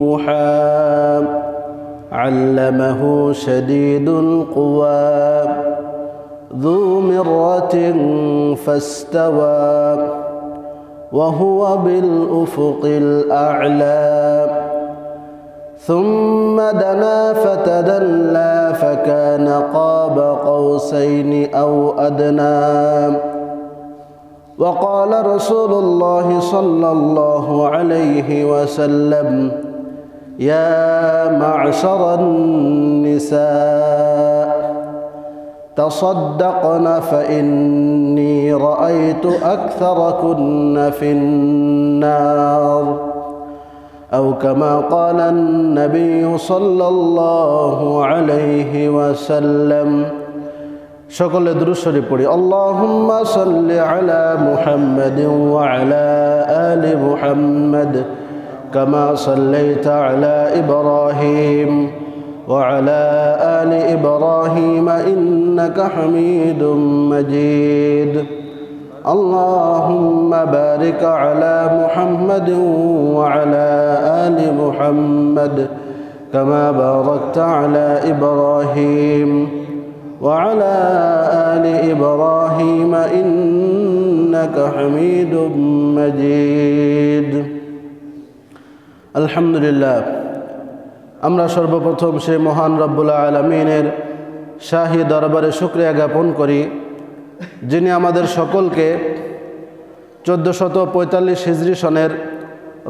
موحى علمه شديد القوى ذو مرة فاستوى وهو بالأفق الأعلى ثم دنا فتدلى فكان قاب قوسين أو أدنى وقال رسول الله صلى الله عليه وسلم يا معشر النساء تصدقن فإني رأيت أكثركن في النار أو كما قال النبي صلى الله عليه وسلم شكل درسري پڑھی اللهم صل على محمد وعلى آل محمد كما صليت على إبراهيم وعلى آل إبراهيم إنك حميد مجيد اللهم بارك على محمد وعلى آل محمد كما باركت على إبراهيم وعلى آل إبراهيم إنك حميد مجيد الحمد لله আমরা সর্বপ্রথম সেই মহান রব্বুল আলামিনের শাহী দরবারে শুকরিয়া জ্ঞাপন করি যিনি আমাদের সকলকে 1445 হিজরি সনের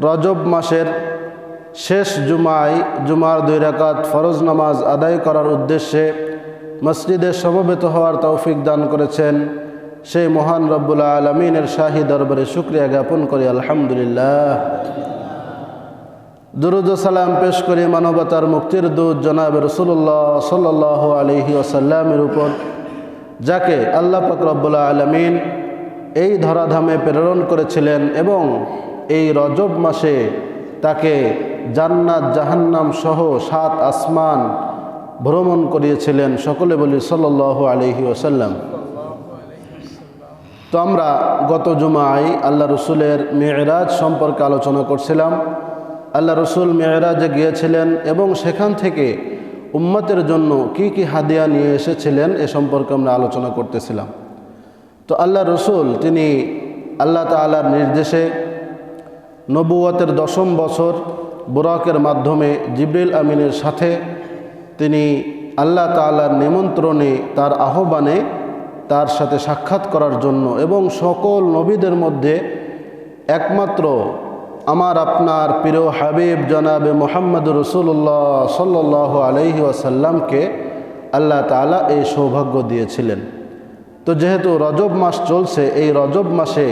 রজব মাসের শেষ জুমায় জুমার 2 রাকাত ফরজ নামাজ আদায় করার উদ্দেশ্যে মসজিদে সমবেত হওয়ার তৌফিক দান করেছেন সেই মহান রব্বুল আলামিনের শাহী দরবারে শুকরিয়া জ্ঞাপন করি আলহামদুলিল্লাহ। দুরুদ ও সালাম পেশ করি মানবতার মুক্তির দূত জনাব রাসূলুল্লাহ সাল্লাল্লাহু আলাইহি ওয়াসাল্লামের উপর, যাকে আল্লাহ পাক রব্বুল আলামিন এই ধরাধামে প্রেরণ করেছিলেন এবং এই রজব মাসে তাকে জান্নাত জাহান্নাম সহ 7 আসমান ভ্রমণ করিয়েছিলেন। সকলে বলি সাল্লাল্লাহু আলাইহি ওয়াসাল্লাম। তো আমরা গত জুমায় আল্লাহ রসুলের মেরাজ সম্পর্কে আলোচনা করছিলাম। আল্লাহ রসুল মেরাজে গিয়েছিলেন এবং সেখান থেকে উম্মতের জন্য কি কি হাদিয়া নিয়ে এসেছিলেন এ সম্পর্কে আমরা আলোচনা করতেছিলাম। তো আল্লাহ রসুল তিনি আল্লাহ তাআলার নির্দেশে নবুয়তের 10ম বছর বুরাকের মাধ্যমে জিবরিল আমিনের সাথে তিনি আল্লাহ তাআলার নিমন্ত্রণে তার আহ্বানে তার সাথে সাক্ষাৎ করার জন্য এবং সকল নবীদের মধ্যে একমাত্র আমার আপনার প্রিয় হাবিব জনাবে মুহাম্মদুর রাসূলুল্লাহ সাল্লাল্লাহু আলাইহি ওয়াসাল্লামকে আল্লাহ তাআলা এই সৌভাগ্য দিয়েছিলেন। তো যেহেতু রজব মাস চলছে, এই রজব মাসে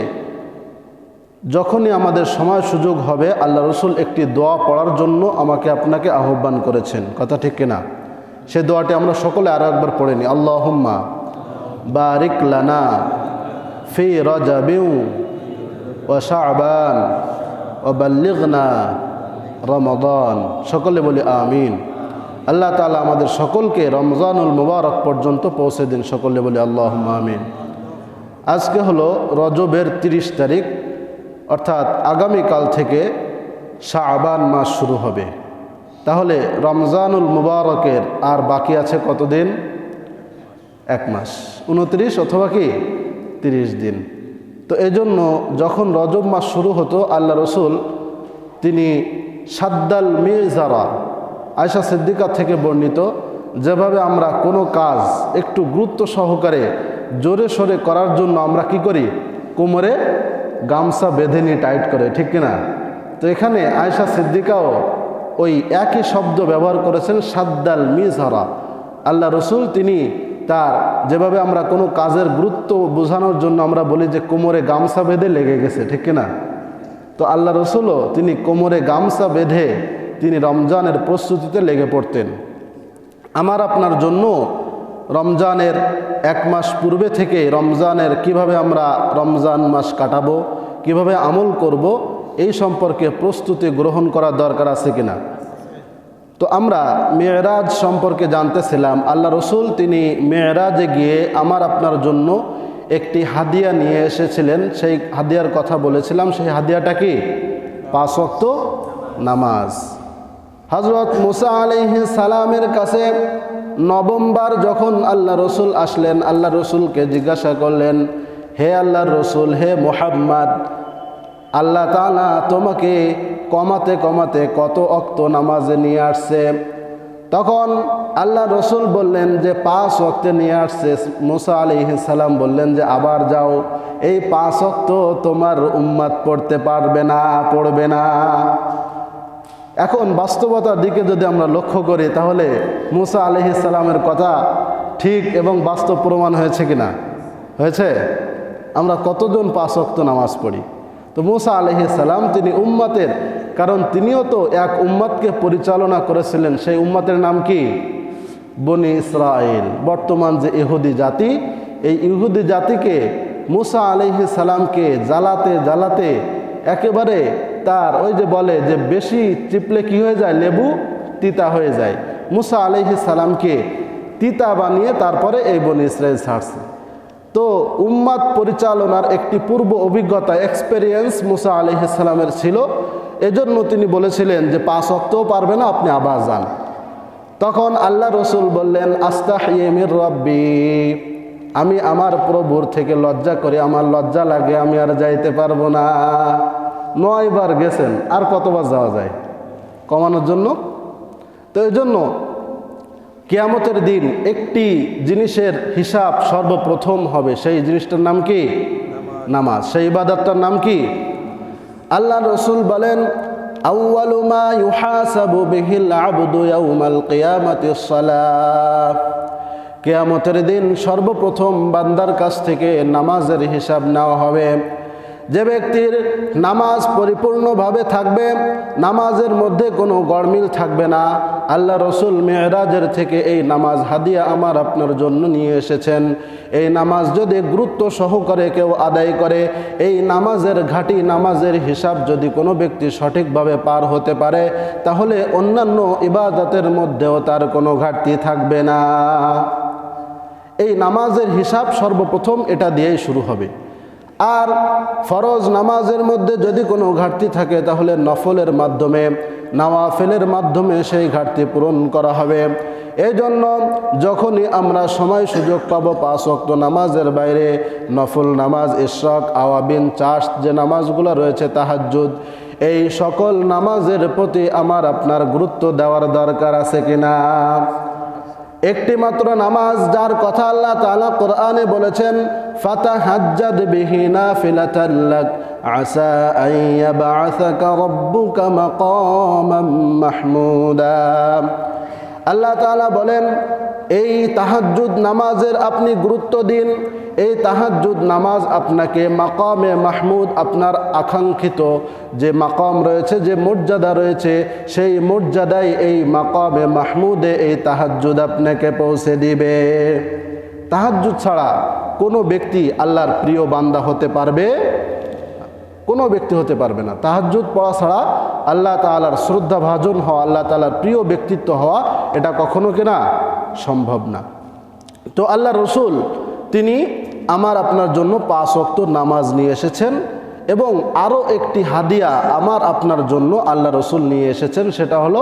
যখনই আমাদের সময় সুযোগ হবে আল্লাহ রসুল একটি দোয়া পড়ার জন্য আমাকে আপনাকে আহ্বান করেছেন, কথা ঠিক কিনা? সে দোয়াটি আমরা সকলে আরও একবার পড়ে নিই। আল্লাহুম্মা বারিক লানা ফি রজবিন ওয়া শাবান ওয়া বাল্লিগনা রমাদান। সকলে বলি আমিন। আল্লাহ তাআলা আমাদের সকলকে রমজানুল মুবারক পর্যন্ত পৌঁছে দিন। সকলে বলি আল্লাহুম্মা আমিন। আজকে হলো রজবের 30 তারিখ, অর্থাৎ আগামীকাল থেকে শাবান মাস শুরু হবে। তাহলে রমজানুল মুবারকের আর বাকি আছে কতদিন? 1 মাস, 29 অথবা কি 30 দিন। তো এজন্য যখন রজব মাস শুরু হতো আল্লাহ রসুল তিনি সাদ্দাল মিজারা, আয়েশা সিদ্দিকা থেকে বর্ণিত, যেভাবে আমরা কোনো কাজ একটু গুরুত্ব সহকারে জোরে সোরে করার জন্য আমরা কি করি? কোমরে গামছা বেঁধে নিয়ে টাইট করে, ঠিক কিনা? তো এখানে আয়েশা সিদ্দিকাও ওই একই শব্দ ব্যবহার করেছেন, সাদ্দাল মিজহারা। আল্লাহ রসুল তিনি তার যেভাবে আমরা কোনো কাজের গুরুত্ব বোঝানোর জন্য আমরা বলি যে কোমরে গামছা বেঁধে লেগে গেছে, ঠিক কিনা? তো আল্লাহ রসুলও তিনি কোমরে গামছা বেঁধে তিনি রমজানের প্রস্তুতিতে লেগে পড়তেন। আমার আপনার জন্য রমজানের 1 মাস পূর্বে থেকে রমজানের কিভাবে আমরা রমজান মাস কাটাবো, কিভাবে আমল করব, এই সম্পর্কে প্রস্তুতি গ্রহণ করার দরকার আছে কিনা? তো আমরা মেরাজ সম্পর্কে জানতেছিলাম। আল্লাহ রসুল তিনি মেরাজে গিয়ে আমার আপনার জন্য একটি হাদিয়া নিয়ে এসেছিলেন, সেই হাদিয়ার কথা বলেছিলাম। সেই হাদিয়াটা কি? 5 ওয়াক্ত নামাজ। হযরত মুসা আলাইহিস সালামের কাছে নবমবার যখন আল্লাহ রসুল আসলেন, আল্লাহ রসুলকে জিজ্ঞাসা করলেন, হে আল্লাহর রসুল, হে মুহাম্মদ, আল্লাহ তাআলা তোমাকে কমাতে কমাতে কত ওয়াক্ত নামাজে নিয়ে আসছে? তখন আল্লাহ রসুল বললেন যে 5 ওয়াক্তে নিয়ে আসছে। মুসা আলাইহিস সালাম বললেন যে আবার যাও, এই 5 ওয়াক্ত তোমার উম্মত পড়তে পারবে না, পড়বে না। এখন বাস্তবতার দিকে যদি আমরা লক্ষ্য করি, তাহলে মুসা আলাইহিস সালামের কথা ঠিক এবং বাস্তব প্রমাণ হয়েছে কিনা? হয়েছে। আমরা কতজন 5 ওয়াক্ত নামাজ পড়ি? তো মুসা আলাইহিস সালাম তিনি উম্মতের, কারণ তিনিও তো এক উম্মতকে পরিচালনা করেছিলেন। সেই উম্মতের নাম কি? বনি ইসরাইল। বর্তমান যে ইহুদি জাতি, এই ইহুদি জাতিকে মুসা আলাইহিস সালামকে জ্বালাতে জ্বালাতে একেবারে তার ওই যে বলে যে বেশি চিপলে কি হয়ে যায়, লেবু তিতা হয়ে যায়। মুসা আলাইহিস সালামকে তিতা বানিয়ে তারপরে এই বনি ইসরাইল ছাড়ছে। তো উম্মাত পরিচালনার একটি পূর্ব অভিজ্ঞতা, এক্সপেরিয়েন্স মুসা আলাইহিস সালামের ছিল। এজন্য তিনি বলেছিলেন যে 5 ওয়াক্তও পারবে না, আপনি আবার যান। তখন আল্লাহ রসুল বললেন, আস্তাহয়ি মির রব্বি, আমি আমার প্রভুর থেকে লজ্জা করি, আমার লজ্জা লাগে, আমি আর যাইতে পারবো না। 9 বার গেছেন, আর কতবার যাওয়া যায় কমানোর জন্য? তো এই জন্য কিয়ামতের দিন একটি জিনিসের হিসাব সর্বপ্রথম হবে, সেই জিনিসটার নাম কি? নামাজ। সেই ইবাদতটার নাম কি? আল্লাহ রসুল বলেন, আউয়ালু মা ইউহাসাবু বিহিল আবদু ইয়াউমাল কিয়ামাতিস সালাহ। কিয়ামতের দিন সর্বপ্রথম বান্দার কাছ থেকে নামাজের হিসাব নেওয়া হবে। যে ব্যক্তির নামাজ পরিপূর্ণভাবে থাকবে, নামাজের মধ্যে কোনো গড়মিল থাকবে না। আল্লাহ রসুল মেরাজের থেকে এই নামাজ হাদিয়া আমার আপনার জন্য নিয়ে এসেছেন। এই নামাজ যদি গুরুত্ব সহকারে কেউ আদায় করে, এই নামাজের ঘাঁটি, নামাজের হিসাব যদি কোনো ব্যক্তি সঠিকভাবে পার হতে পারে, তাহলে অন্যান্য ইবাদতের মধ্যেও তার কোনো ঘাটতি থাকবে না। এই নামাজের হিসাব সর্বপ্রথম এটা দিয়েই শুরু হবে। আর ফরজ নামাজের মধ্যে যদি কোনো ঘাটতি থাকে, তাহলে নফলের মাধ্যমে, নওয়াফিলের মাধ্যমে সেই ঘাটতি পূরণ করা হবে। এই জন্য যখনই আমরা সময় সুযোগ পাবো, 5 ওয়াক্ত নামাজের বাইরে নফল নামাজ, ইশরাক, আওয়াবিন, চাষ, যে নামাজগুলো রয়েছে, তাহাজ্জুদ, এই সকল নামাজের প্রতি আমার আপনার গুরুত্ব দেওয়ার দরকার আছে কিনা? একটি মাত্র নামাজ যার কথা আল্লাহ তাআলা কোরআনে বলেছেন, ফাতাহাজ্জাদ বিহি নাফিলাতাল লাক আসা আন ইয়াবআসাকা রাব্বুকা মাকামান মাহমুদা। আল্লাহ তাআলা বলেন, এই তাহাজ্জুদ নামাজের আপনি গুরুত্ব দিন। এই তাহাজ্জুদ নামাজ আপনাকে মাকামে মাহমুদ, আপনার আকাঙ্ক্ষিত যে মাকাম রয়েছে, যে মর্যাদা রয়েছে, সেই মর্যাদায় এই মাকামে মাহমুদে এই তাহাজ্জুদ আপনাকে পৌঁছে দিবে। তাহাজ্জুদ ছাড়া কোনো ব্যক্তি আল্লাহর প্রিয় বান্দা হতে পারবে? কোনো ব্যক্তি হতে পারবে না। তাহাজ্জুদ পড়া ছাড়া আল্লাহ তাআলার শ্রদ্ধাভাজন হওয়া, আল্লাহ তাআলার প্রিয় ব্যক্তিত্ব হওয়া, এটা কখনো কিনা সম্ভব না। তো আল্লাহ রসুল তিনি আমার আপনার জন্য 5 ওয়াক্ত নামাজ নিয়ে এসেছেন, এবং আরও একটি হাদিয়া আমার আপনার জন্য আল্লাহ রসুল নিয়ে এসেছেন, সেটা হলো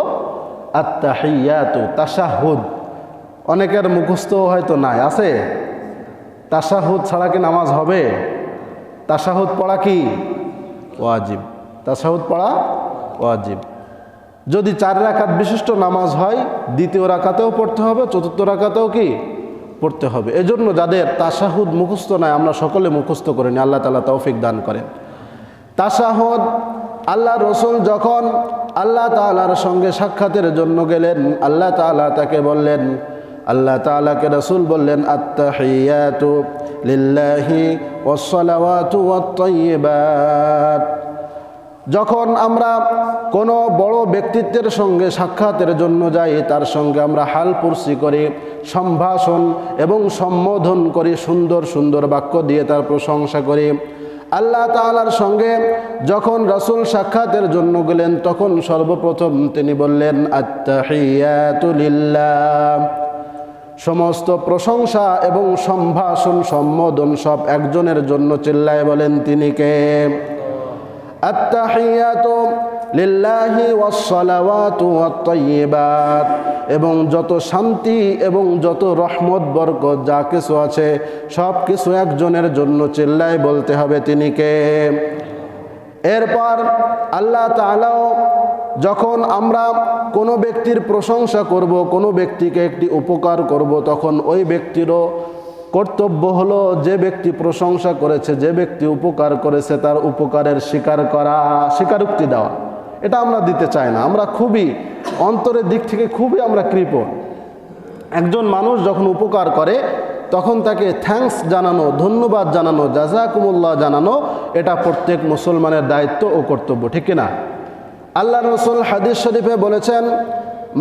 আত-তাহিয়াতু, তাশাহুদ। অনেকের মুখস্থ হয়তো নাই, আছে? তাশাহুদ ছাড়া কি নামাজ হবে? তাশাহুদ পড়া কি ওয়াজিব। তাশাহুদ পড়া ওয়াজিব। যদি 4 রাকাত বিশিষ্ট নামাজ হয়, দ্বিতীয় রাকাতেও পড়তে হবে, চতুর্থ রাকাতেও কি পড়তে হবে। এজন্য যাদের তাশাহুদ মুখস্থ নাই, আমরা সকলে মুখস্থ করিনি, আল্লাহ তাআলা তৌফিক দান করেন। তাশাহুদ, আল্লাহ রসুল যখন আল্লাহ তাআলার সঙ্গে সাক্ষাতের জন্য গেলেন, আল্লাহ তাআলা তাকে বললেন, আল্লাহ তাআলাকে রসুল বললেন, আত-তাহিয়াতু লিল্লাহি ওয়াস-সালাওয়াতু ওয়াত-তাইয়্যিবাত। যখন আমরা কোনো বড় ব্যক্তিত্বের সঙ্গে সাক্ষাতের জন্য যাই, তার সঙ্গে আমরা হালপুরসি করি, সম্ভাষণ এবং সম্বোধন করি, সুন্দর সুন্দর বাক্য দিয়ে তার প্রশংসা করি। আল্লাহ তাআলার সঙ্গে যখন রাসূল সাক্ষাতের জন্য গেলেন, তখন সর্বপ্রথম তিনি বললেন, আত-তাহিয়াতু লিল্লাহ। সমস্ত প্রশংসা এবং সম্ভাষণ, সম্বোধন সব একজনের জন্য। চিল্লায় বলেন তিনি কে? আত-তাহিয়াতু লিল্লাহি ওয়াস-সালাওয়াতু ওয়াত-তাইয়্যিবাত, এবং যত শান্তি এবং যত রহমত বরকত যা কিছু আছে সব কিছু একজনের জন্য, চিল্লায় বলতে হবে তিনি কে। এরপর আল্লাহ তাআলাও যখন আমরা কোনো ব্যক্তির প্রশংসা করব, কোনো ব্যক্তিকে একটি উপকার করব, তখন ওই ব্যক্তিরও কর্তব্য হলো যে ব্যক্তি প্রশংসা করেছে, যে ব্যক্তি উপকার করেছে তার উপকারের স্বীকার করা, স্বীকারোক্তি দেওয়া। এটা আমরা দিতে চাই না, আমরা খুবই অন্তরের দিক থেকে খুবই আমরা কৃপণ। একজন মানুষ যখন উপকার করে তখন তাকে থ্যাঙ্কস জানানো, ধন্যবাদ জানানো, জাযাকুমুল্লাহ জানানো, এটা প্রত্যেক মুসলমানের দায়িত্ব ও কর্তব্য, ঠিক কিনা? আল্লাহ রাসূল হাদিস শরীফে বলেছেন,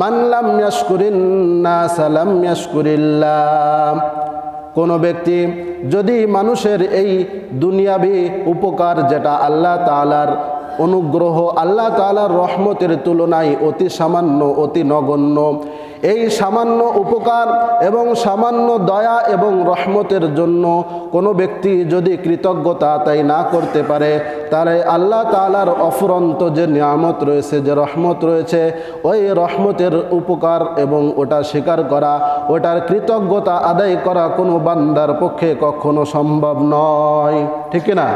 মান লাম ইয়াশকুরিন নাস লাম ইয়াশকুরিল্লাহ। কোনো ব্যক্তি যদি মানুষের এই দুনিয়াবি উপকার, যেটা আল্লাহ তাআলার অনুগ্রহ, আল্লাহ তাআলার রহমতের তুলনায় অতি সামান্য, অতি নগণ্য, এই সামান্য উপকার এবং সামান্য দয়া এবং রহমতের জন্য কোনো ব্যক্তি যদি কৃতজ্ঞতা তাই না করতে পারে, তাহলে আল্লাহ তাআলার অফুরন্ত যে নিয়ামত রয়েছে, যে রহমত রয়েছে, ওই রহমতের উপকার এবং ওটা স্বীকার করা, ওটার কৃতজ্ঞতা আদায় করা কোনো বান্দার পক্ষে কখনো সম্ভব নয়, ঠিক না?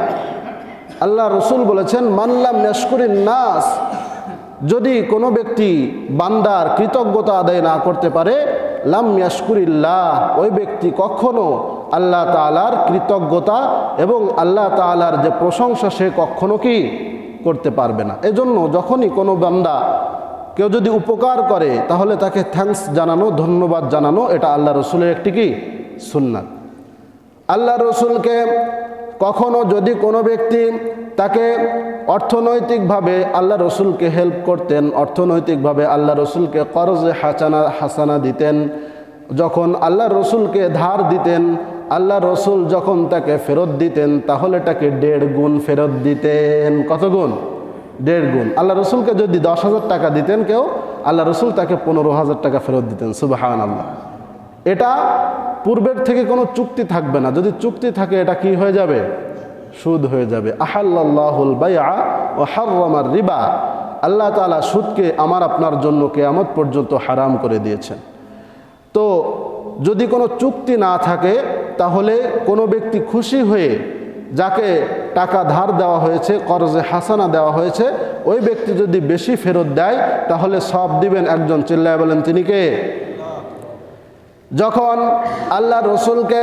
আল্লাহ রসুল বলেছেন, মান লাম ইয়াশকুরিন নাস, যদি কোনো ব্যক্তি বান্দার কৃতজ্ঞতা আদায় না করতে পারে, লাম ইয়াশকুরিল্লাহ, ওই ব্যক্তি কখনো আল্লাহ তাআলার কৃতজ্ঞতা এবং আল্লাহ তাআলার যে প্রশংসা সে কখনো কি করতে পারবে না। এজন্য যখনই কোনো বান্দা কেউ যদি উপকার করে তাহলে তাকে থ্যাঙ্কস জানানো, ধন্যবাদ জানানো, এটা আল্লাহ রসুলের একটি কি সুন্নাত। আল্লাহ রসুলকে কখনো যদি কোনো ব্যক্তি তাকে অর্থনৈতিকভাবে আল্লাহ রসুলকে হেল্প করতেন, অর্থনৈতিকভাবে আল্লাহ রসুলকে কর্জে হাসানা দিতেন, যখন আল্লাহ রসুলকে ধার দিতেন, আল্লাহ রসুল যখন তাকে ফেরত দিতেন তাহলে তাকে 1.5 গুণ ফেরত দিতেন। কত গুণ? 1.5 গুণ। আল্লাহ রসুলকে যদি 10,000 টাকা দিতেন কেউ, আল্লাহ রসুল তাকে 15,000 টাকা ফেরত দিতেন। সুবহানাল্লাহ। এটা পূর্বের থেকে কোনো চুক্তি থাকবে না, যদি চুক্তি থাকে এটা কি হয়ে যাবে? সুদ হয়ে যাবে। আহাল্লাল্লাহুল বাইআ ওয়া হাররামার রিবা, আল্লাহ তাআলা সুদকে আমার আপনার জন্য কিয়ামত পর্যন্ত হারাম করে দিয়েছেন। তো যদি কোনো চুক্তি না থাকে তাহলে কোনো ব্যক্তি খুশি হয়ে যাকে টাকা ধার দেওয়া হয়েছে, কর্জে হাসানা দেওয়া হয়েছে, ওই ব্যক্তি যদি বেশি ফেরত দেয় তাহলে সব দিবেন একজন, চিল্লায় বলেন তিনি কে? যখন আল্লাহ রসুলকে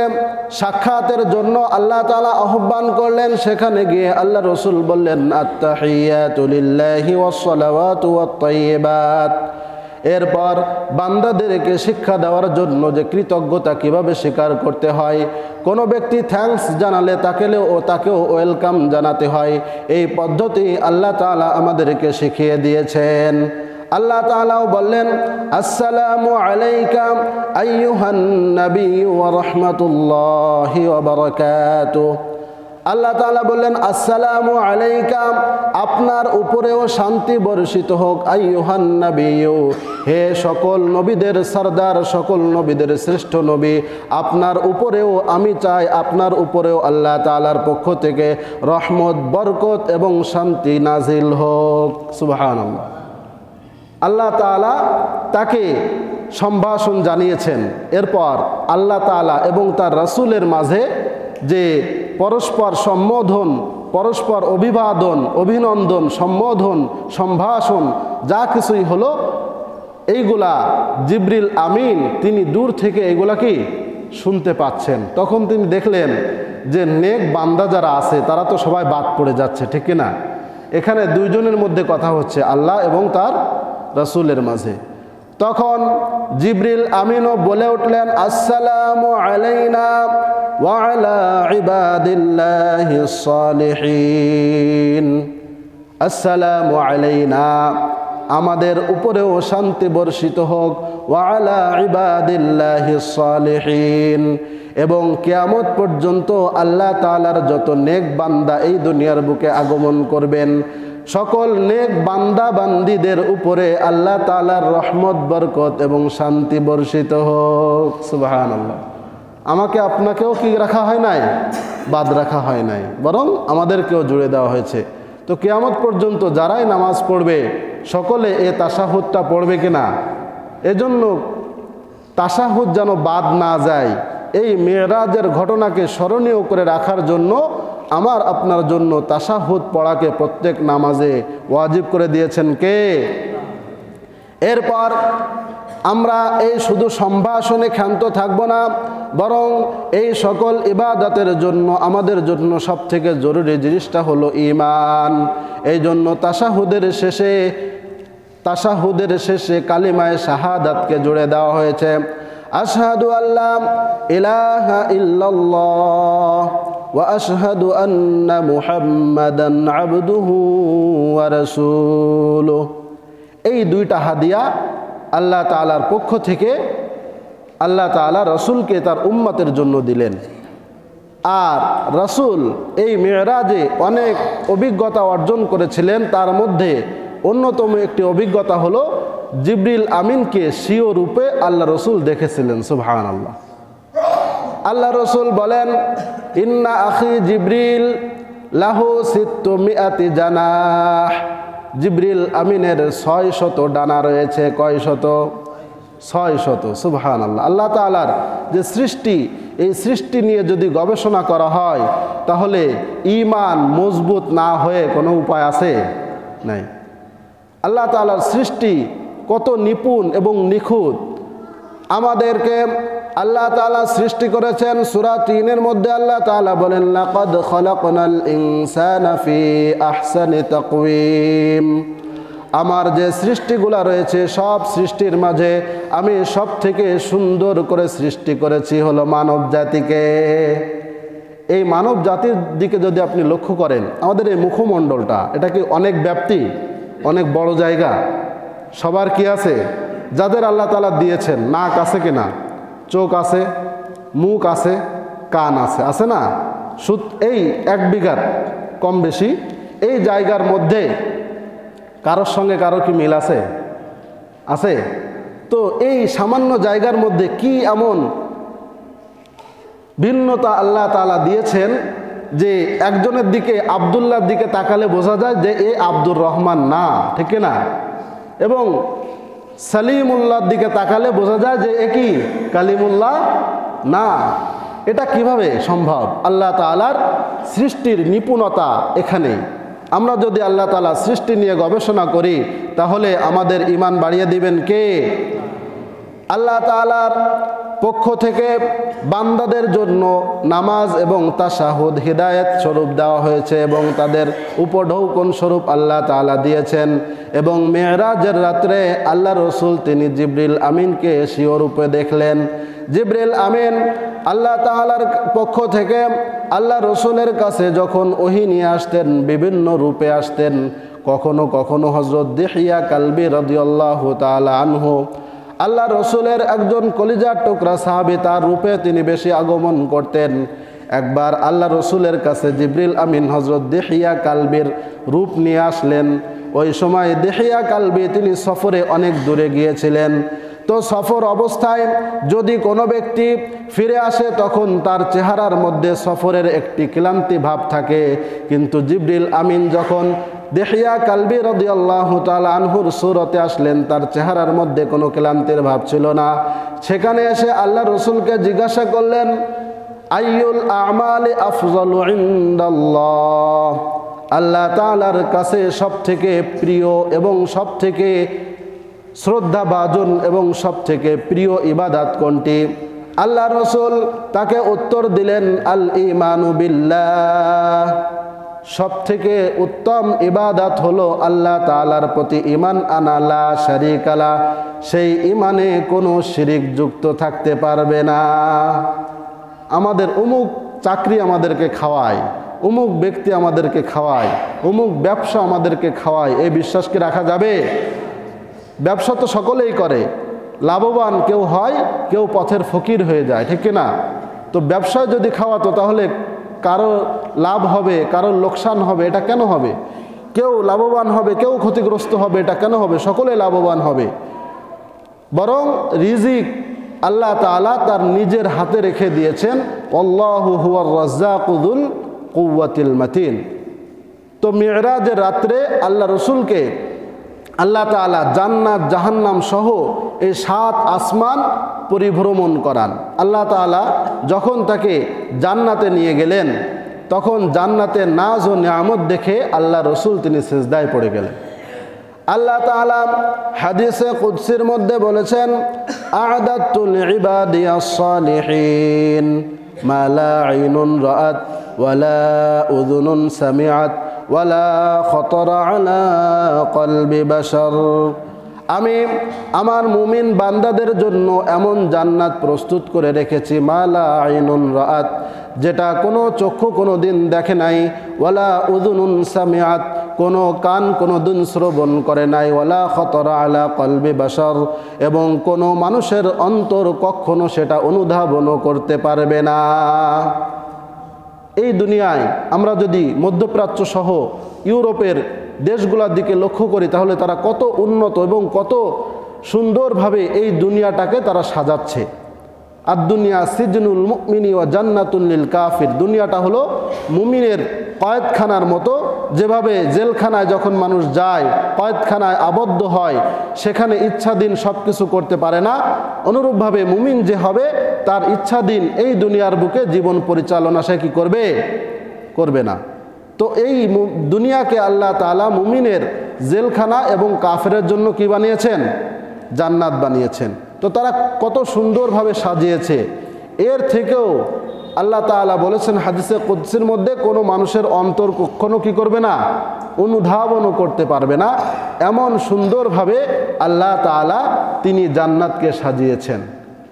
সাক্ষাতের জন্য আল্লাহ তাআলা আহ্বান করলেন, সেখানে গিয়ে আল্লাহ রসুল বললেন, আত-তাহিয়াতু লিল্লাহি ওয়াস-সালাওয়াতু ওয়াত-তাইয়্যিবাত। এরপর বান্দাদেরকে শিক্ষা দেওয়ার জন্য যে কৃতজ্ঞতা কিভাবে স্বীকার করতে হয়, কোনো ব্যক্তি থ্যাঙ্কস জানালে তাকেও ওয়েলকাম জানাতে হয়, এই পদ্ধতি আল্লাহ তাআলা আমাদেরকে শিখিয়ে দিয়েছেন। আল্লাহ তাআলাও বললেন, আসসালামু আলাইকা আইয়ুহান নাবিয়্যু ওয়া রাহমাতুল্লাহি ওয়া বারাকাতুহু। আল্লাহ তাআলা বললেন, আসসালামু আলাইকা, আপনার উপরেও শান্তি বর্ষিত হোক, আইয়ুহান নাবিয়্যু, হে সকল নবীদের সরদার, সকল নবীদের শ্রেষ্ঠ নবী, আপনার উপরেও আমি চাই, আপনার উপরেও আল্লাহ তাআলার পক্ষ থেকে রহমত, বরকত এবং শান্তি নাজিল হোক। সুবহানাল্লাহ। আল্লাহ তাআলা তাকে সম্ভাষণ জানিয়েছেন। এরপর আল্লাহ তাআলা এবং তার রাসূলের মাঝে যে পরস্পর সম্বোধন, পরস্পর অভিবাদন, অভিনন্দন, সম্বোধন, সম্ভাষণ যা কিছুই হলো, এইগুলা জিবরিল আমিন তিনি দূর থেকে এগুলা কি শুনতে পাচ্ছেন। তখন তিনি দেখলেন যে নেক বান্দা যারা আছে তারা তো সবাই বাদ পড়ে যাচ্ছে, ঠিক না? এখানে দুইজনের মধ্যে কথা হচ্ছে, আল্লাহ এবং তার রাসূলের মাঝে। তখন জিবরিল আমিনও বলে উঠলেন, আসসালামু আলাইনা ওয়া আলা ইবাদিল্লাহিস সালিহিন। আসসালামু আলাইনা, আমাদের উপরেও শান্তি বর্ষিত হোক, ওয়া আলা ইবাদিল্লাহিস সালিহিন, এবং কিয়ামত পর্যন্ত আল্লাহ তাআলার যত নেক বান্দা এই দুনিয়ার বুকে আগমন করবেন, সকল নেক বান্দা বান্দীদের উপরে আল্লাহ তাআলার রহমত, বরকত এবং শান্তি বর্ষিত হোক। সুবহানাল্লাহ। আমাকে আপনাকেও কি রাখা হয় নাই? বাদ রাখা হয় নাই, বরং আমাদেরকেও জুড়ে দেওয়া হয়েছে। তো কিয়ামত পর্যন্ত যারাই নামাজ পড়বে সকলে এ তাশাহুদটা পড়বে কিনা, এজন্য তাশাহুদ যেন বাদ না যায়, এই মেরাজের ঘটনাকে স্মরণীয় করে রাখার জন্য আমার আপনার জন্য তাশাহুদ পড়াকে প্রত্যেক নামাজে ওয়াজিব করে দিয়েছেন কে? এরপর আমরা এই শুধু সম্ভাষণে ক্ষান্ত থাকব না, বরং এই সকল ইবাদতের জন্য আমাদের জন্য সবথেকে জরুরি জিনিসটা হলো ঈমান। এই জন্য তাশাহুদের শেষে কালিমায়ে শাহাদাতকে জুড়ে দেওয়া হয়েছে। আশহাদু আল্লা ইলাহা ইল্লাল্লাহ ওয়া আশহাদু আন্না মুহাম্মাদান আবদুহু ওয়া রাসূলুহু। এই দুইটা হাদিয়া আল্লাহ তাআলার পক্ষ থেকে আল্লাহ তাআলা রাসূলকে তার উম্মতের জন্য দিলেন। আর রাসূল এই মেরাজে অনেক অভিজ্ঞতা অর্জন করেছিলেন। তার মধ্যে অন্যতম একটি অভিজ্ঞতা হলো জিবরিল আমিনকে স্বীয় রূপে আল্লাহ রাসূল দেখেছিলেন। সুবহানাল্লাহ। আল্লাহ রাসূল বলেন, ইন্না আখি জিবরিল লাহু সিত্তুমিআতি জানাহ। জিবরিল আমিনের 600 ডানা রয়েছে। কয় শত? 600। সুবহানাল্লাহ। আল্লাহ তাআলার যে সৃষ্টি, এই সৃষ্টি নিয়ে যদি গবেষণা করা হয় তাহলে ঈমান মজবুত না হয়ে কোনো উপায় আছে? নাই। আল্লাহ তাআলার সৃষ্টি কত নিপুণ এবং নিখুঁত। আমাদেরকে আল্লাহ তাআলা সৃষ্টি করেছেন। সূরা 3-এর মধ্যে আল্লাহ তাআলা বলেন, লাকাদ খালাকনাল ইনসানা ফি আহসানি তাকওয়িম। আমার যে সৃষ্টিগুলা রয়েছে সব সৃষ্টির মাঝে আমি সব থেকে সুন্দর করে সৃষ্টি করেছি হলো মানব জাতিকে। এই মানব জাতির দিকে যদি আপনি লক্ষ্য করেন, আমাদের এই মুখমণ্ডলটা, এটা কি অনেক ব্যাপ্তি, অনেক বড় জায়গা। সবার কি আছে? যাদের আল্লাহ তাআলা দিয়েছেন নাক আছে কিনা, চোখ আছে, মুখ আছে, কান আছে, আছে না? এই 1 বিঘার কম বেশি এই জায়গার মধ্যে কারোর সঙ্গে কারো কি মিল আছে? আছে। তো এই সামান্য জায়গার মধ্যে কি এমন ভিন্নতা আল্লাহ তাআলা দিয়েছেন যে একজনের দিকে আব্দুল্লাহর দিকে তাকালে বোঝা যায় যে এ আব্দুর রহমান না, ঠিক না? এবং সালিমুল্লাহর দিকে তাকালে বোঝা যায় যে এ কি কালিমুল্লাহ না। এটা কিভাবে সম্ভব? আল্লাহ তাআলার সৃষ্টির নিপুণতা এখানেই। আমরা যদি আল্লাহ তাআলা সৃষ্টি নিয়ে গবেষণা করি তাহলে আমাদের ঈমান বাড়িয়ে দিবেন কে? আল্লাহ তাআলার পক্ষ থেকে বান্দাদের জন্য নামাজ এবং তাশাহুদ হিদায়াত স্বরূপ দেওয়া হয়েছে এবং তাদের উপঢৌকন স্বরূপ আল্লাহ তাআলা দিয়েছেন। এবং মেরাজের রাত্রে আল্লাহ রাসূল তিনি জিবরিল আমিনকে স্বীয় রূপে দেখলেন। জিবরিল আমিন আল্লাহ তাআলার পক্ষ থেকে আল্লাহ রাসূলের কাছে যখন ওহী নিয়ে আসতেন বিভিন্ন রূপে আসতেন। কখনো কখনো হযরত দিহিয়া কালবি রাদিয়াল্লাহু তাআলা আনহু আল্লাহ রসুলের একজন কলিজার টুকরা সাহাবী, তার রূপে তিনি বেশি আগমন করতেন। একবার আল্লাহ রসুলের কাছে জিবরিল আমিন হযরত দিহিয়া কালবির রূপ নিয়ে আসলেন। ওই সময় দিহিয়া কালবি তিনি সফরে অনেক দূরে গিয়েছিলেন। তো সফর অবস্থায় যদি কোনো ব্যক্তি ফিরে আসে তখন তার চেহারার মধ্যে সফরের একটি ক্লান্তি ভাব থাকে, কিন্তু জিবরিল আমিন যখন দিহিয়া কালবি রাদিয়াল্লাহু তাআলা আনহুর সূরতে আসলেন তার চেহারার মধ্যে কোনো ক্লান্তির ভাব ছিল না। সেখানে এসে আল্লাহ রসুলকে জিজ্ঞাসা করলেন, আইয়ুল আমালি আফজালু ইনদাল্লাহ, আল্লাহ তাআলার কাছে সবথেকে প্রিয় এবং সবথেকে শ্রদ্ধাভাজন এবং সবথেকে প্রিয় ইবাদত কোনটি? আল্লাহ রসুল তাকে উত্তর দিলেন, আল ঈমানু বিল্লাহ, সবথেকে উত্তম ইবাদত হলো আল্লাহ তাআলার প্রতি ঈমান আনা, লা শারীকা লাহ, সেই ঈমানে কোনো শিরিক যুক্ত থাকতে পারবে না। আমাদের অমুক চাকরি আমাদেরকে খাওয়ায়, অমুক ব্যক্তি আমাদেরকে খাওয়ায়, অমুক ব্যবসা আমাদেরকে খাওয়ায়, এই বিশ্বাস কি রাখা যাবে? ব্যবসা তো সকলেই করে, লাভবান কেউ হয়, কেউ পথের ফকির হয়ে যায়, ঠিক না? তো ব্যবসায় যদি খাওয়াতো তাহলে কারো লাভ হবে, কারো লোকসান হবে, এটা কেন হবে? কেউ লাভবান হবে, কেউ ক্ষতিগ্রস্ত হবে, এটা কেন হবে? সকলে লাভবান হবে। বরং রিজিক আল্লাহ তাআলা তার নিজের হাতে রেখে দিয়েছেন। আল্লাহু হুয়ার রাজ্জাকু যুল কুওয়াতিল মাতিন। তো মিরাজের রাত্রে আল্লাহ রসুলকে আল্লাহ তাআলা জান্নাত জাহান্নাম সহ এই 7 আসমান পরিভ্রমণ করান। আল্লাহ তাআলা যখন তাকে জান্নাতে নিয়ে গেলেন তখন জান্নাতের নাজ ও নিয়ামত দেখে আল্লাহ রসুল তিনি সিজদায় পড়ে গেলেন। আল্লাহ তাআলা হাদিসে কুদসির মধ্যে বলেছেন, আ'দাতু লিইবাদিয়াস সালিহিন মা লা আইনুন রাআত ওয়ালা উযুনুন সামিআত ওয়ালা খাতারা আলা কলবি বাশার। আমি আমার মুমিন বান্দাদের জন্য এমন জান্নাত প্রস্তুত করে রেখেছি, মা লা আইনুন রাআত, যেটা কোনো চক্ষু কোনো দিন দেখে নাই, ওয়ালা উযুনুন সামিআত, কোনো কান কোনো দিন শ্রবণ করে নাই, ওয়ালা খাতারা আলা কলবি বাশার, এবং কোনো মানুষের অন্তর কখনো সেটা অনুধাবনও করতে পারবে না। এই দুনিয়ায় আমরা যদি মধ্যপ্রাচ্য সহ ইউরোপের দেশগুলোর দিকে লক্ষ্য করি তাহলে তারা কত উন্নত এবং কত সুন্দরভাবে এই দুনিয়াটাকে তারা সাজাচ্ছে। আর দুনিয়া সিজনুল মুমিনি ওয়া জান্নাতুল লিল কাফির, দুনিয়াটা হলো মুমিনের কয়েদখানার মতো। যেভাবে জেলখানায় যখন মানুষ যায়, কয়েদখানায় আবদ্ধ হয়, সেখানে ইচ্ছাধীন সব কিছু করতে পারে না, অনুরূপভাবে মুমিন যে হবে তার ইচ্ছাধীন এই দুনিয়ার বুকে জীবন পরিচালনা সে কি করবে? করবে না। তো এই দুনিয়াকে আল্লাহ তাআলা মুমিনের জেলখানা এবং কাফেরের জন্য কি বানিয়েছেন? জান্নাত বানিয়েছেন। তো তারা কত সুন্দরভাবে সাজিয়েছে। এর থেকেও আল্লাহ তাআলা বলেছেন হাদিসে কুদসির মধ্যে, কোনো মানুষের অন্তর কখনো কি করবে না? অনুধাবনও করতে পারবে না। এমন সুন্দরভাবে আল্লাহ তাআলা তিনি জান্নাতকে সাজিয়েছেন।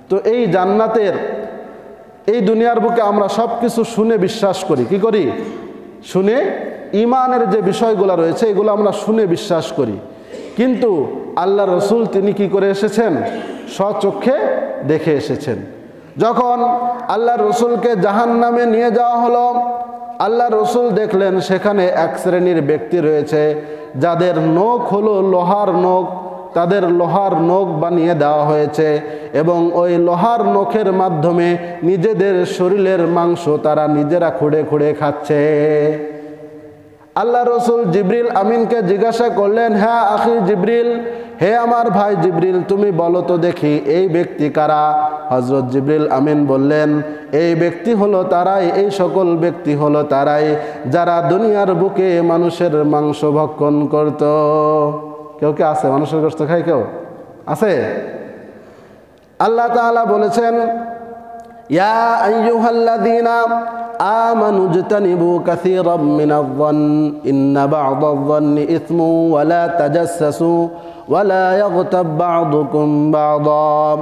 তো এই জান্নাতের এই দুনিয়ার বুকে আমরা সব কিছু শুনে বিশ্বাস করি। কি করি? শুনে ঈমানের যে বিষয়গুলো রয়েছে এগুলো আমরা শুনে বিশ্বাস করি, কিন্তু আল্লাহ রসুল তিনি কি করে এসেছেন? স্বচক্ষে দেখে এসেছেন। যখন আল্লাহ রসুলকে জাহান্নামে নিয়ে যাওয়া হলো, আল্লাহ রসুল দেখলেন সেখানে এক শ্রেণীর ব্যক্তি রয়েছে যাদের নখ হলো লোহার নখ, তাদের লোহার নখ বানিয়ে দেওয়া হয়েছে এবং ওই লোহার নখের মাধ্যমে নিজেদের শরীরের মাংস তারা নিজেরা খুঁড়ে খুঁড়ে খাচ্ছে। আল্লাহ রসুল জিবরিল আমিনকে জিজ্ঞাসা করলেন, হ্যাঁ আখি জিবরিল, হে আমার ভাই জিবরিল, তুমি বলো তো দেখি এই ব্যক্তি কারা? হযরত জিবরিল আমিন বললেন, এই ব্যক্তি হলো তারাই, এই সকল ব্যক্তি হলো তারাই যারা দুনিয়ার বুকে মানুষের মাংস ভক্ষণ করত। কেউ কে আছে মানুষের গোশত খায়? কেউ আছে? আল্লাহ তাআলা বলেছেন, ইয়া আইয়ুহাল্লাযীনা আমানু ইজতানিবু কাসীরাম মিনায-যন্ন ইন্না বা'দায-যন্নি ইসমুন ওয়া লা তাজাসসাসু ওয়া লা ইয়াগতাব বা'দুকুম বা'দা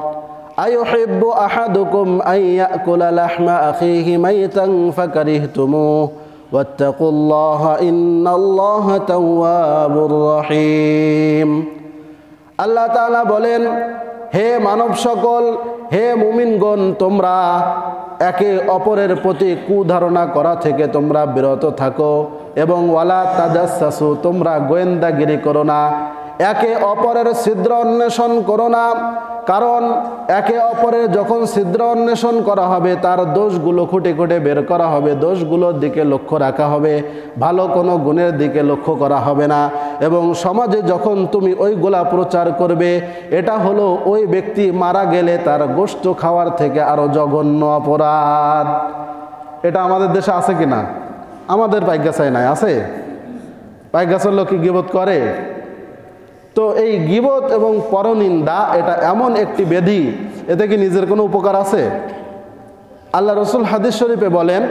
আইয়ুহিব্বু আহাদুকুম আন ইয়াকুলা লাহমা আখিহি মাইতান ফাকারিহতুমুহু ওয়াত্তাকুল্লাহা ইন্নাল্লাহা তাওয়াবুর রহিম। আল্লাহ তাআলা বলেন, হে মানব সকল, হে মুমিনগণ, তোমরা একে অপরের প্রতি কুধারণা করা থেকে তোমরা বিরত থাকো এবং ওয়ালা তাজাসসাসু, তোমরা গোয়েন্দাগিরি করো না, একে অপরের ছিদ্র অন্বেষণ করো না। কারণ একে অপরের যখন ছিদ্র অন্বেষণ করা হবে তার দোষগুলো খুঁটে খুঁটে বের করা হবে, দোষগুলোর দিকে লক্ষ্য রাখা হবে, ভালো কোনো গুণের দিকে লক্ষ্য করা হবে না। এবং সমাজে যখন তুমি ওইগুলা প্রচার করবে, এটা হলো ওই ব্যক্তি মারা গেলে তার গোশত খাওয়ার থেকে আরো জঘন্য অপরাধ। এটা আমাদের দেশে আছে কিনা? আমাদের পাইগাছায় নাই, আছে? পাইগাছার লোক কি গীবত করে? তো এই গীবত এবং পরনিন্দা এটা এমন একটি ব্যাধি, এতে কি নিজের কোনো উপকার আছে? আল্লাহ রসুল হাদিস শরীফে বলেন,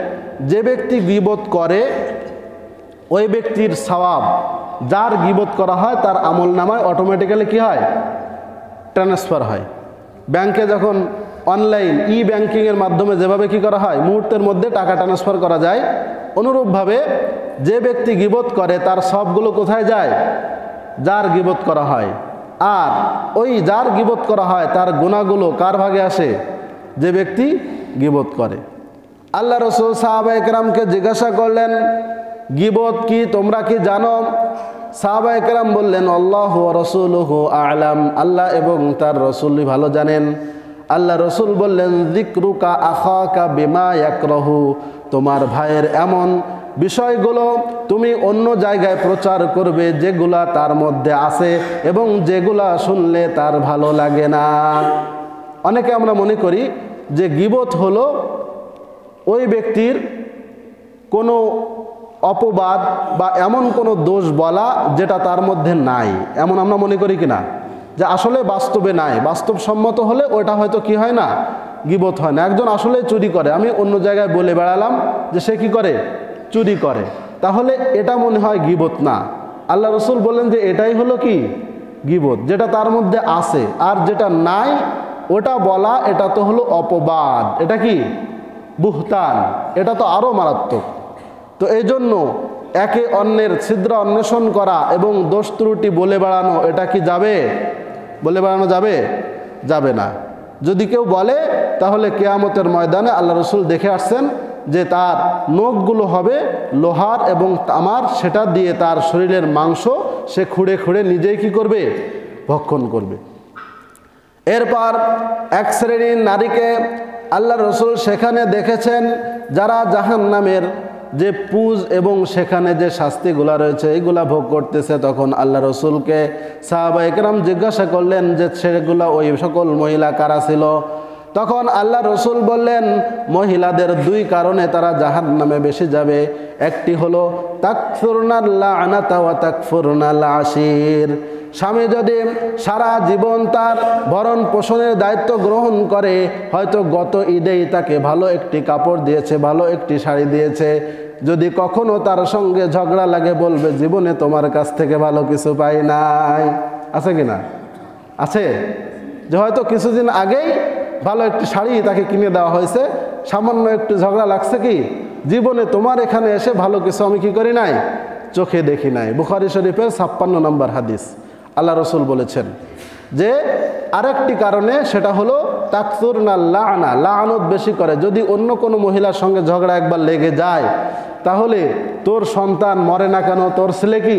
যে ব্যক্তি গীবত করে ওই ব্যক্তির সওয়াব, যার গীবত করা হয় তার আমল নামায় অটোমেটিক্যালি কি হয়? ট্রান্সফার হয়। ব্যাংকে যখন অনলাইন ই ব্যাংকিংয়ের মাধ্যমে যেভাবে কি করা হয়, মুহূর্তের মধ্যে টাকা ট্রান্সফার করা যায়, অনুরূপভাবে যে ব্যক্তি গীবত করে তার সবগুলো কোথায় যায়? যার গীবত করা হয়। আর ওই যার গীবত করা হয় তার গুনাহগুলো কার ভাগে আসে? যে ব্যক্তি গীবত করে। আল্লাহ রসুল সাহাবায়ে কেরামকে জিজ্ঞাসা করলেন, গীবত কি, তোমরা কি জানো? সাহাবায়ে কেরাম বললেন, আল্লাহু ওয়া রাসূলুহু আ'লাম, আল্লাহ এবং তার রসুলই ভালো জানেন। আল্লাহ রসুল বললেন, যিকরুকা আখাকা বিমা ইয়াকরাহু, তোমার ভাইয়ের এমন বিষয়গুলো তুমি অন্য জায়গায় প্রচার করবে যেগুলা তার মধ্যে আছে এবং যেগুলা শুনলে তার ভালো লাগে না। অনেকে আমরা মনে করি যে গীবত হলো ওই ব্যক্তির কোনো অপবাদ বা এমন কোনো দোষ বলা যেটা তার মধ্যে নাই, এমন আমরা মনে করি কিনা, যে আসলে বাস্তবে নাই, বাস্তবসম্মত হলে ওটা হয়তো কি হয় না, গীবত হয় না। একজন আসলে চুরি করে, আমি অন্য জায়গায় বলে বেড়ালাম যে সে কি করে, চুরি করে, তাহলে এটা মনে হয় গীবত না। আল্লাহ রসুল বললেন যে এটাই হলো কি গীবত, যেটা তার মধ্যে আছে, আর যেটা নাই ওটা বলা এটা তো হলো অপবাদ, এটা কি বুহতান, এটা তো আরো মারাত্মক। তো এই জন্য একে অন্যের ছিদ্র অন্বেষণ করা এবং দোষ ত্রুটি বলে বেড়ানো, এটা কি যাবে, বলে বেড়ানো যাবে, যাবে না। যদি কেউ বলে তাহলে কিয়ামতের ময়দানে আল্লাহ রসুল দেখে আসছেন যে তার নখগুলো হবে লোহার এবং তামার, সেটা দিয়ে তার শরীরের মাংস সে খুঁড়ে খুঁড়ে নিজেই কি করবে, ভক্ষণ করবে। এরপর এক শ্রেণীর নারীকে আল্লাহ রসুল সেখানে দেখেছেন যারা জাহান্নামের যে পুজ এবং সেখানে যে শাস্তিগুলা রয়েছে এইগুলা ভোগ করতেছে। তখন আল্লাহ রসুলকে সাহাবা একরাম জিজ্ঞাসা করলেন যে সেগুলা ওই সকল মহিলা কারা ছিল? তখন আল্লাহ রসুল বললেন মহিলাদের দুই কারণে তারা জাহান্নামে বেশি যাবে। একটি হলো তাকফুরনাল লা'নাতা ওয়া তাকফুরনাল আশির, স্বামী যদি সারা জীবন তার ভরণ পোষণের দায়িত্ব গ্রহণ করে, হয়তো গত ঈদেই তাকে ভালো একটি কাপড় দিয়েছে, ভালো একটি শাড়ি দিয়েছে, যদি কখনো তার সঙ্গে ঝগড়া লাগে বলবে জীবনে তোমার কাছ থেকে ভালো কিছু পাই নাই। আছে কি না? আছে যে হয়তো কিছুদিন আগেই ভালো একটি শাড়ি তাকে কিনে দেওয়া হয়েছে, সামান্য একটু ঝগড়া লাগছে, কি জীবনে তোমার এখানে এসে ভালো কিছু আমি কি করি নাই, চোখে দেখি নাই। বুখারী শরীফের 56 নম্বর হাদিস। আল্লাহ রসুল বলেছেন যে আরেকটি কারণে সেটা হলো তাকসুরনাল লা'না, লা'নত বেশি করে। যদি অন্য কোনো মহিলার সঙ্গে ঝগড়া একবার লেগে যায় তাহলে তোর সন্তান মরে না কেন, তোর ছেলে কি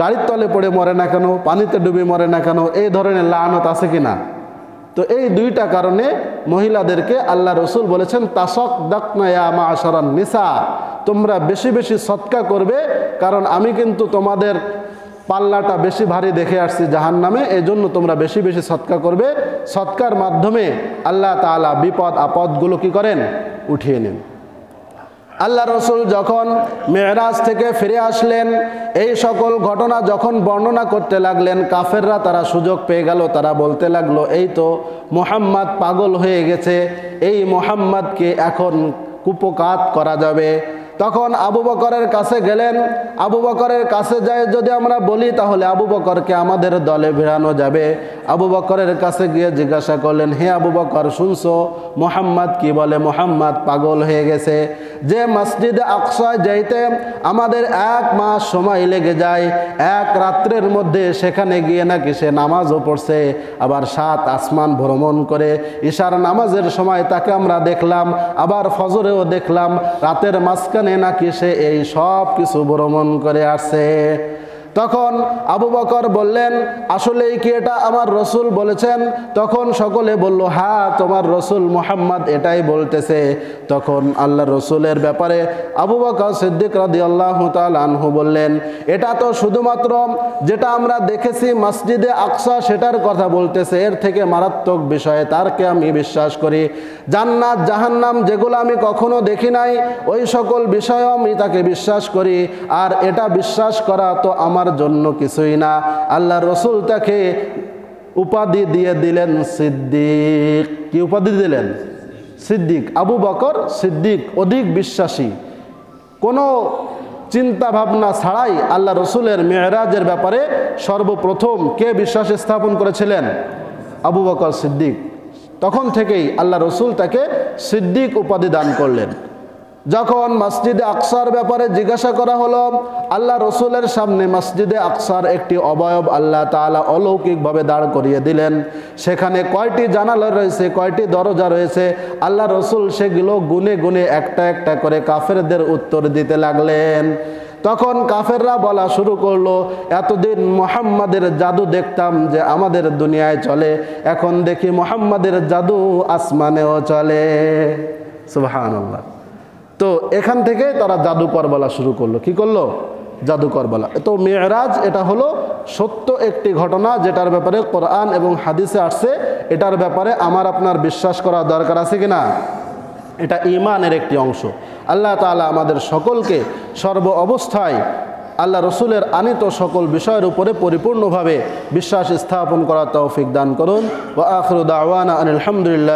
গাড়ির তলে পড়ে মরে না কেন, পানিতে ডুবে মরে না কেন, এই ধরনের লা'নত আছে কি না? তো এই দুইটা কারণে মহিলাদেরকে আল্লাহ রসুল বলেছেন তাসাদদাকনা ইয়া মা'শারান নিসা, তোমরা বেশি বেশি সদকা করবে, কারণ আমি কিন্তু তোমাদের পাল্লাটা বেশি ভারী দেখে আসছি জাহান্নামে, এই জন্য তোমরা বেশি বেশি সদকা করবে। সদকার মাধ্যমে আল্লাহ তাআলা বিপদ আপদগুলো কি করেন, উঠিয়ে নেন। আল্লাহ রসুল যখন মেরাজ থেকে ফিরে আসলেন, এই সকল ঘটনা যখন বর্ণনা করতে লাগলেন, কাফেররা তারা সুযোগ পেয়ে গেল, তারা বলতে লাগলো এই তো মুহাম্মদ পাগল হয়ে গেছে, এই মুহাম্মদকে এখন কুপকাত করা যাবে। তখন আবু বকরের কাছে গেলেন। আবু বকরের কাছে যায় যদি আমরা বলি তাহলে আবু বকরকে আমাদের দলে ভিড়ানো যাবে। আবু বকরের কাছে গিয়ে জিজ্ঞাসা করলেন, হে আবু বকর শুনছো মুহাম্মদ কি বলে, মুহাম্মদ পাগল হয়ে গেছে। যে মসজিদে আকসায় যাইতে আমাদের 1 মাস সময় লেগে যায়, এক রাত্রের মধ্যে সেখানে গিয়ে নাকি সে নামাজও পড়ছে, আবার 7 আসমান ভ্রমণ করে ইশার নামাজের সময় তাকে আমরা দেখলাম, আবার ফজরেও দেখলাম, রাতের মাঝখানে নাকি সে এই সব কিছু ভ্রমণ করে আসছে। তখন আবু বকর বললেন আসলেই কি এটা আমার রসুল বলেছেন? তখন সকলে বলল হ্যাঁ তোমার রসুল মুহাম্মদ এটাই বলতেছে। তখন আল্লাহ রসুলের ব্যাপারে আবু বকর সিদ্দিক রাদিয়াল্লাহু তাআলা আনহু বললেন এটা তো শুধুমাত্র যেটা আমরা দেখেছি মসজিদে আকসা সেটার কথা বলতেছে, এর থেকে মারাত্মক বিষয়ে তারকে আমি বিশ্বাস করি। জান্নাত জাহান্নাম যেগুলো আমি কখনো দেখি নাই ওই সকল বিষয়েও আমি তাকে বিশ্বাস করি। আর এটা বিশ্বাস করা তো আমার জন্য কিছুই না। আল্লাহ রসুল তাকে উপাধি দিয়ে দিলেন সিদ্দিক। কি উপাধি দিলেন? সিদ্দিক। আবু বকর সিদ্দিক, অধিক বিশ্বাসী। কোনো চিন্তা ভাবনা ছাড়াই আল্লাহ রসুলের মেরাজের ব্যাপারে সর্বপ্রথম কে বিশ্বাস স্থাপন করেছিলেন? আবু বকর সিদ্দিক। তখন থেকেই আল্লাহ রসুল তাকে সিদ্দিক উপাধি দান করলেন। যখন মসজিদে আকসার ব্যাপারে জিজ্ঞাসা করা হলো, আল্লাহ রসুলের সামনে মসজিদে আকসার একটি অবয়ব আল্লাহ তাআলা অলৌকিকভাবে দাঁড় করিয়ে দিলেন। সেখানে কয়টি জানালা রয়েছে, কয়টি দরজা রয়েছে, আল্লাহ রসুল সেগুলো গুনে গুনে একটা একটা করে কাফেরদের উত্তর দিতে লাগলেন। তখন কাফেররা বলা শুরু করলো এতদিন মুহাম্মাদের জাদু দেখতাম যে আমাদের দুনিয়ায় চলে, এখন দেখি মুহাম্মাদের জাদু আসমানেও চলে। সুবহানাল্লাহ। তো এখান থেকে তারা জাদুকর বলা শুরু করলো। কি করলো? জাদুকর বলা। তো মেরাজ এটা হলো সত্য একটি ঘটনা, যেটার ব্যাপারে কোরআন এবং হাদিসে আসছে। এটার ব্যাপারে আমার আপনার বিশ্বাস করা দরকার আছে কিনা? এটা ঈমানের একটি অংশ। আল্লাহ তাআলা আমাদের সকলকে সর্ব অবস্থায় আল্লাহ রসুলের আনিত সকল বিষয়ের উপরে পরিপূর্ণভাবে বিশ্বাস স্থাপন করার তৌফিক দান করুন। ওয়া আখিরু দাওয়ানা আনিল হামদুলিল্লাহ।